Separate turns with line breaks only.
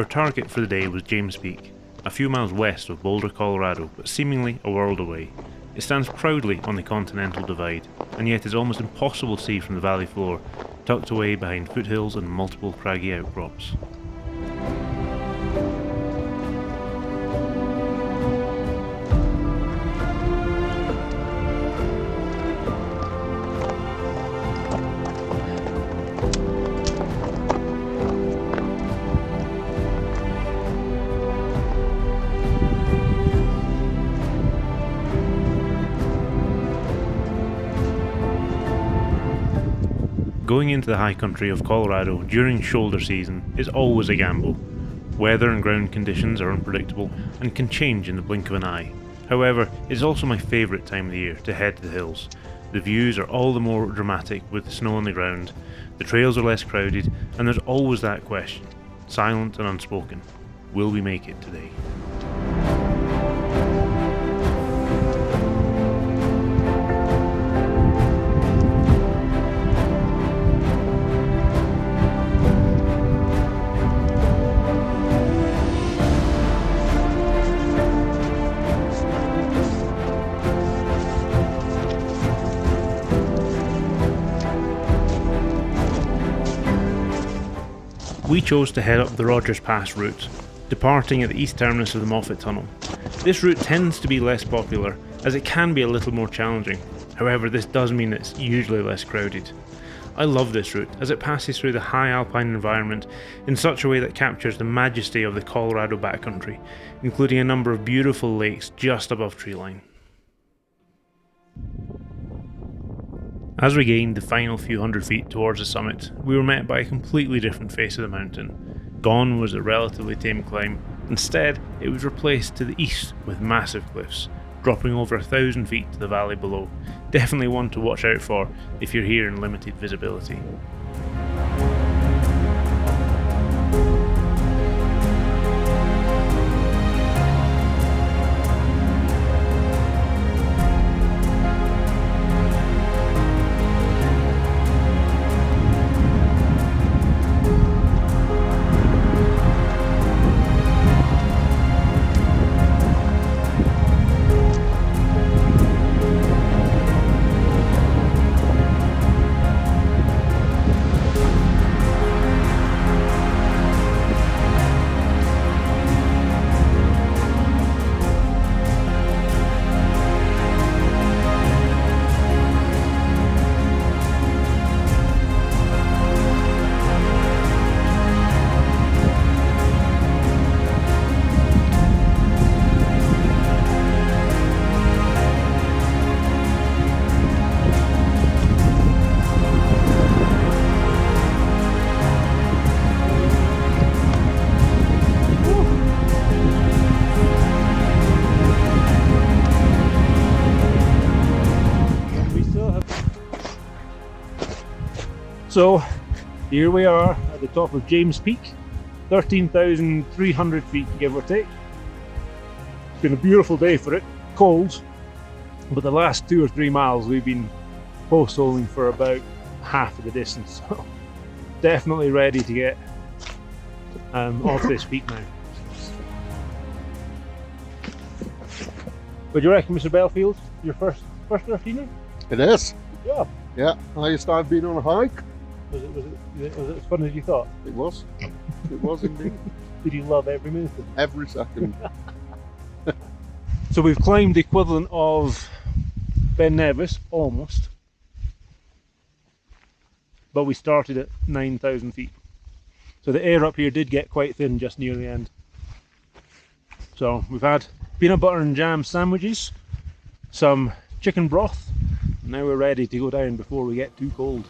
Our target for the day was James Peak, a few miles west of Boulder, Colorado, but seemingly a world away. It stands proudly on the Continental Divide, and yet is almost impossible to see from the valley floor, tucked away behind foothills and multiple craggy outcrops. Going into the high country of Colorado during shoulder season is always a gamble. Weather and ground conditions are unpredictable and can change in the blink of an eye. However, it is also my favourite time of the year to head to the hills. The views are all the more dramatic with the snow on the ground, the trails are less crowded, and there's always that question, silent and unspoken: will we make it today? We chose to head up the Rogers Pass route, departing at the east terminus of the Moffat Tunnel. This route tends to be less popular, as it can be a little more challenging. However, this does mean it's usually less crowded. I love this route, as it passes through the high alpine environment in such a way that captures the majesty of the Colorado backcountry, including a number of beautiful lakes just above treeline. As we gained the final few hundred feet towards the summit, we were met by a completely different face of the mountain. Gone was the relatively tame climb. Instead, it was replaced to the east with massive cliffs, dropping over 1,000 feet to the valley below. Definitely one to watch out for if you're here in limited visibility. So here we are at the top of James Peak, 13,300 feet give or take. It's been a beautiful day for it, cold, but the last 2 or 3 miles we've been post-holing for about half of the distance, so definitely ready to get off this peak now. What do you reckon, Mr. Belfield? Your first evening?
It is.
Good job.
Yeah, highest I've been on a hike.
Was it as fun as you thought?
It was. It was indeed.
Did you love every minute of it?
Every second.
So we've climbed the equivalent of Ben Nevis, almost. But we started at 9,000 feet. So the air up here did get quite thin just near the end. So we've had peanut butter and jam sandwiches, some chicken broth. Now we're ready to go down before we get too cold.